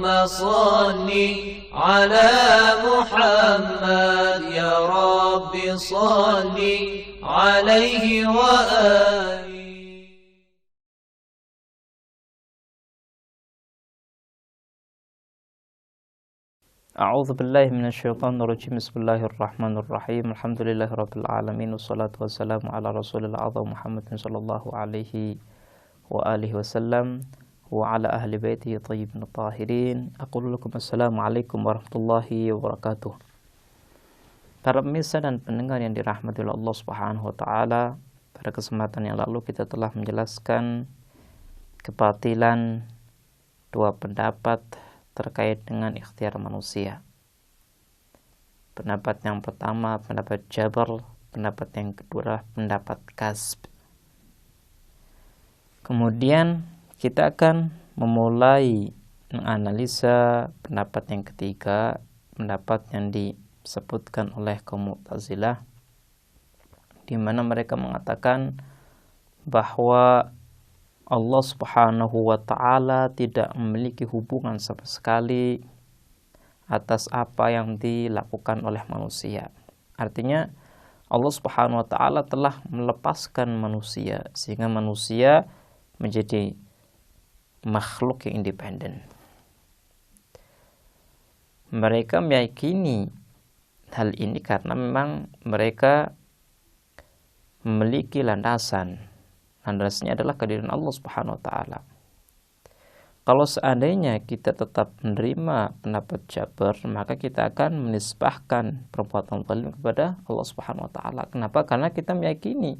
صل على محمد يا رب صل عليه وآله. A'udzu billahi minasyaitonir rajim. Bismillahirrahmanirrahim. Alhamdulillahirabbil alamin wassalatu wassalamu ala rasulil azam Muhammadin sallallahu alaihi wa alihi wasallam wa ala ahli baitihi thayyibin tahirin. Aqulu lakum assalamu alaikum warahmatullahi wabarakatuh. Para pemirsa dan pendengar yang dirahmati oleh Allah Subhanahu wa taala, pada kesempatan yang lalu kita telah menjelaskan kebatilan dua pendapat terkait dengan ikhtiar manusia. Pendapat yang pertama pendapat Jabar, pendapat yang kedua pendapat Kasb. Kemudian kita akan memulai menganalisa pendapat yang ketiga, pendapat yang disebutkan oleh kaum Mu'tazilah, di mana mereka mengatakan bahwa Allah Subhanahu wa ta'ala tidak memiliki hubungan sama sekali atas apa yang dilakukan oleh manusia. Artinya Allah Subhanahu wa ta'ala telah melepaskan manusia sehingga manusia menjadi makhluk yang independen. Mereka meyakini hal ini karena memang mereka memiliki landasan. Landasnya adalah kehadiran Allah Subhanahu wa taala. Kalau seandainya kita tetap menerima pendapat Jabar, maka kita akan menisbahkan perbuatan zalim kepada Allah Subhanahu wa taala. Kenapa? Karena kita meyakini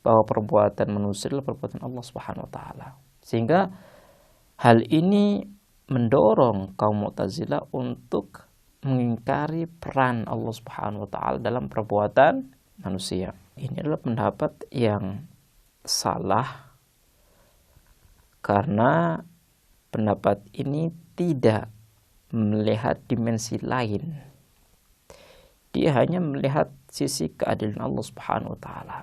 bahwa perbuatan manusia adalah perbuatan Allah Subhanahu wa taala. Sehingga hal ini mendorong kaum Mu'tazilah untuk mengingkari peran Allah Subhanahu wa taala dalam perbuatan manusia. Ini adalah pendapat yang salah karena pendapat ini tidak melihat dimensi lain. Dia hanya melihat sisi keadilan Allah Subhanahu wa taala.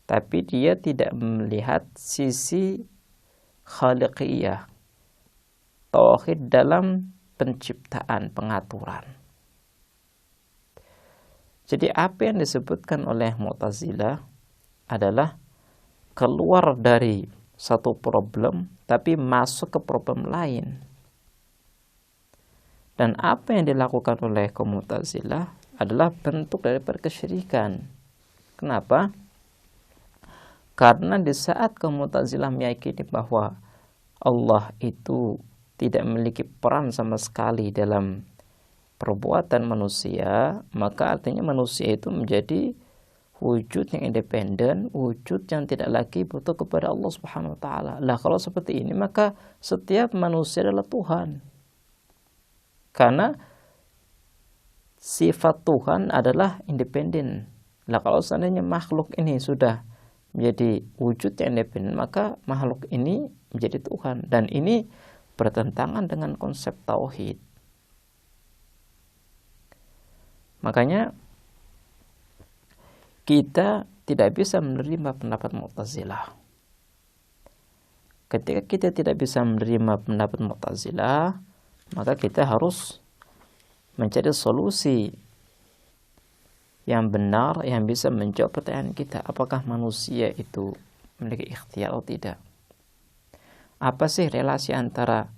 Tapi dia tidak melihat sisi khaliqiyah, tauhid dalam penciptaan, pengaturan. Jadi apa yang disebutkan oleh Mu'tazilah adalah keluar dari satu problem tapi masuk ke problem lain. Dan apa yang dilakukan oleh kaum Mu'tazilah adalah bentuk dari kesyirikan. Kenapa? Karena di saat kaum Mu'tazilah meyakini bahwa Allah itu tidak memiliki peran sama sekali dalam perbuatan manusia, maka artinya manusia itu menjadi wujud yang independen, wujud yang tidak lagi butuh kepada Allah Subhanahu wa taala. Lah kalau seperti ini maka setiap manusia adalah Tuhan. Karena sifat Tuhan adalah independen. Lah kalau seandainya makhluk ini sudah menjadi wujud yang independen, maka makhluk ini menjadi Tuhan, dan ini bertentangan dengan konsep tauhid. Makanya kita tidak bisa menerima pendapat Mu'tazilah. Ketika kita tidak bisa menerima pendapat Mu'tazilah, maka kita harus mencari solusi yang benar yang bisa menjawab pertanyaan kita. Apakah manusia itu memiliki ikhtiar atau tidak? Apa sih relasi antara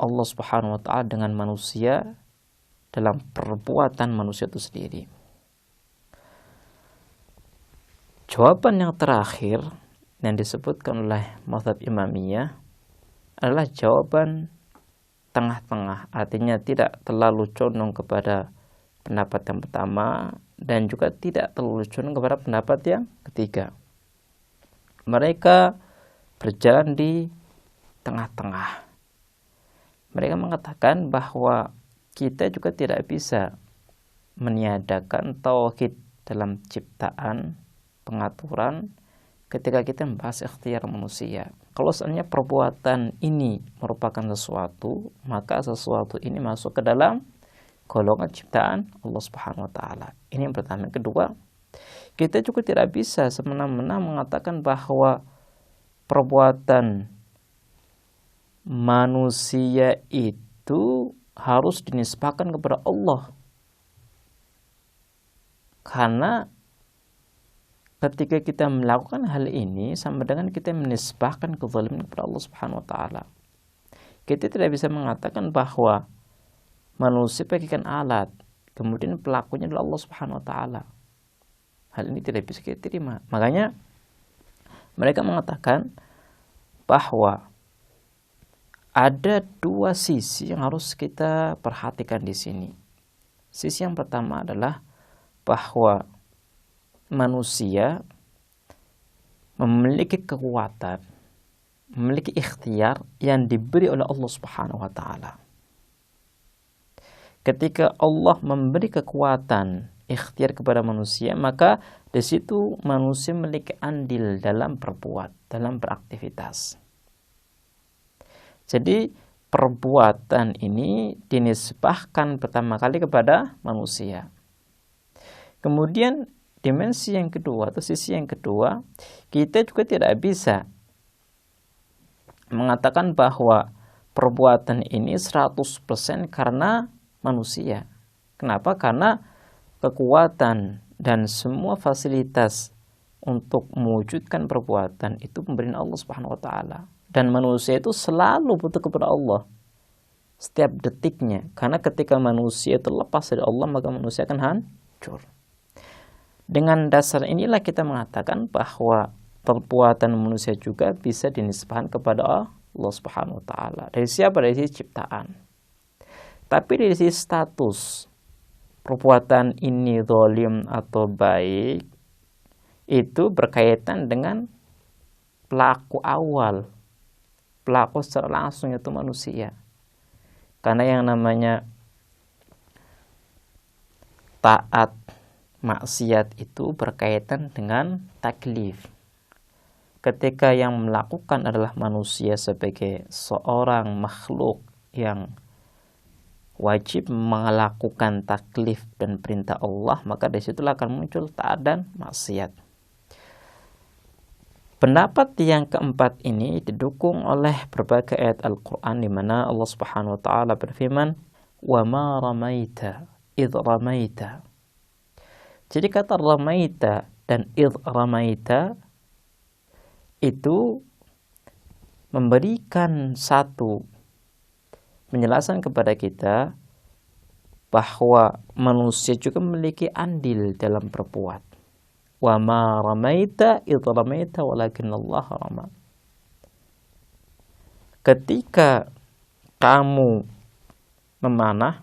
Allah Subhanahu wa ta'ala dengan manusia dalam perbuatan manusia itu sendiri? Jawaban yang terakhir yang disebutkan oleh mazhab Imamiyah adalah jawaban tengah-tengah, artinya tidak terlalu condong kepada pendapat yang pertama dan juga tidak terlalu condong kepada pendapat yang ketiga. Mereka berjalan di tengah-tengah. Mereka mengatakan bahwa kita juga tidak bisa meniadakan tauhid dalam ciptaan, pengaturan ketika kita membahas ikhtiar manusia. Kalau seandainya perbuatan ini merupakan sesuatu, maka sesuatu ini masuk ke dalam golongan ciptaan Allah Subhanahu wa taala. Ini yang pertama. Yang kedua, kita juga tidak bisa semena-mena mengatakan bahwa perbuatan manusia itu harus dinisbahkan kepada Allah. Karena ketika kita melakukan hal ini sama dengan kita menisbahkan kezaliman kepada Allah Subhanahu wa taala. Kita tidak bisa mengatakan bahwa manusia bagaikan alat, kemudian pelakunya adalah Allah Subhanahu wa taala. Hal ini tidak bisa kita terima. Makanya mereka mengatakan bahwa ada dua sisi yang harus kita perhatikan di sini. Sisi yang pertama adalah bahwa manusia memiliki kekuatan, memiliki ikhtiar yang diberi oleh Allah Subhanahu wa taala. Ketika Allah memberi kekuatan ikhtiar kepada manusia, maka di situ manusia memiliki andil dalam berbuat, dalam beraktivitas. Jadi perbuatan ini dinisbahkan pertama kali kepada manusia. Kemudian dimensi yang kedua atau sisi yang kedua, kita juga tidak bisa mengatakan bahwa perbuatan ini 100% karena manusia. Kenapa? Karena kekuatan dan semua fasilitas untuk mewujudkan perbuatan itu pemberian Allah Subhanahu wa taala. Dan manusia itu selalu butuh kepada Allah setiap detiknya. Karena ketika manusia itu lepas dari Allah, maka manusia akan hancur. Dengan dasar inilah kita mengatakan bahwa perbuatan manusia juga bisa dinisbahkan kepada Allah Subhanahu wa taala. Dari siapa? Dari sisi ciptaan. Tapi dari sisi status, perbuatan ini zalim atau baik, itu berkaitan dengan pelaku awal. Pelaku secara langsung itu manusia. Karena yang namanya taat, maksiat itu berkaitan dengan taklif. Ketika yang melakukan adalah manusia sebagai seorang makhluk yang wajib melakukan taklif dan perintah Allah, maka disitulah akan muncul taat dan maksiat. Pendapat yang keempat ini didukung oleh berbagai ayat Al-Quran di mana Allah Subhanahu wa taala berfirman, "Wa ma ramaita idh ramaita." Jadi kata ramaita dan idh ramaita itu memberikan satu penjelasan kepada kita bahwa manusia juga memiliki andil dalam berbuat. Wa ma ramaita idh ramaita walakinnallaha rama. Ketika kamu memanah,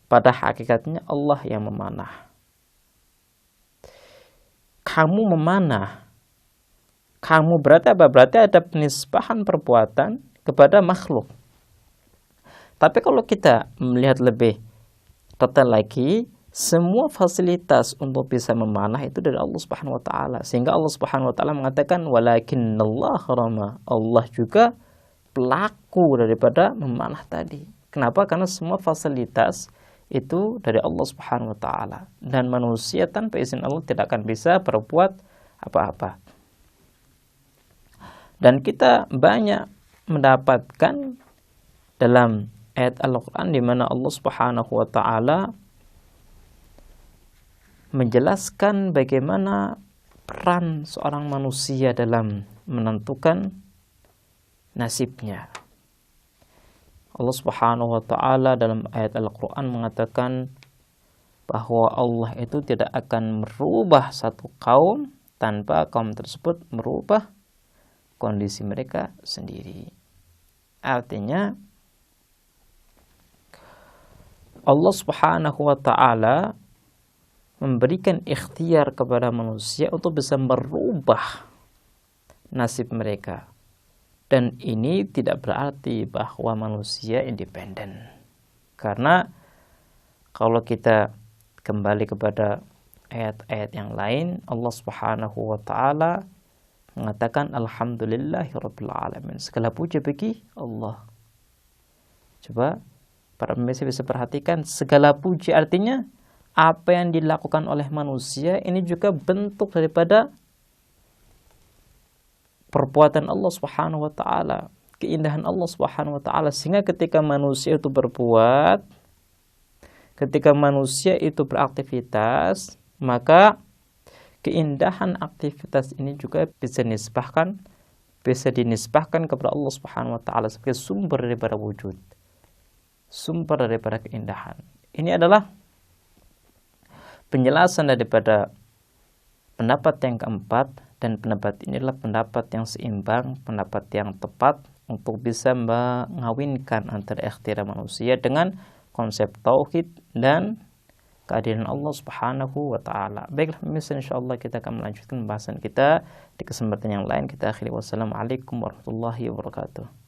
pada hakikatnya Allah yang memanah. Kamu memanah, kamu berarti apa? Berarti ada penisbahan perbuatan kepada makhluk. Tapi kalau kita melihat lebih detail lagi, semua fasilitas untuk bisa memanah itu dari Allah Subhanahu wa taala. Sehingga Allah Subhanahu wa taala mengatakan walakinnallaha rama. Allah juga pelaku daripada memanah tadi. Kenapa? Karena semua fasilitas itu dari Allah Subhanahu wa taala, dan manusia tanpa izin Allah tidak akan bisa berbuat apa-apa. Dan kita banyak mendapatkan dalam ayat Al-Qur'an di mana Allah Subhanahu wa taala menjelaskan bagaimana peran seorang manusia dalam menentukan nasibnya. Allah Subhanahu wa taala dalam ayat Al-Qur'an mengatakan bahwa Allah itu tidak akan merubah satu kaum tanpa kaum tersebut merubah kondisi mereka sendiri. Artinya Allah Subhanahu wa taala memberikan ikhtiar kepada manusia untuk bisa merubah nasib mereka. Dan ini tidak berarti bahwa manusia independen. Karena kalau kita kembali kepada ayat-ayat yang lain, Allah Subhanahu wa taala mengatakan alhamdulillahirabbil alamin. Segala puji bagi Allah. Coba para pemirsa bisa perhatikan, segala puji artinya apa yang dilakukan oleh manusia ini juga bentuk daripada perbuatan Allah Subhanahu wa taala. keindahan Allah Subhanahu wa taala, sehingga ketika manusia itu berbuat, ketika manusia itu beraktivitas, maka keindahan aktivitas ini juga bisa dinisbahkan kepada Allah Subhanahu wa taala sebagai sumber daripada wujud, sumber daripada keindahan. Ini adalah penjelasan daripada pendapat yang keempat, dan pendapat ini adalah pendapat yang seimbang, pendapat yang tepat untuk bisa mengawinkan antara ikhtiar manusia dengan konsep tauhid dan keadilan Allah Subhanahu wa taala. Baiklah pemirsa, insyaallah kita akan melanjutkan pembahasan kita di kesempatan yang lain. Kita akhiri, wassalamualaikum warahmatullahi wabarakatuh.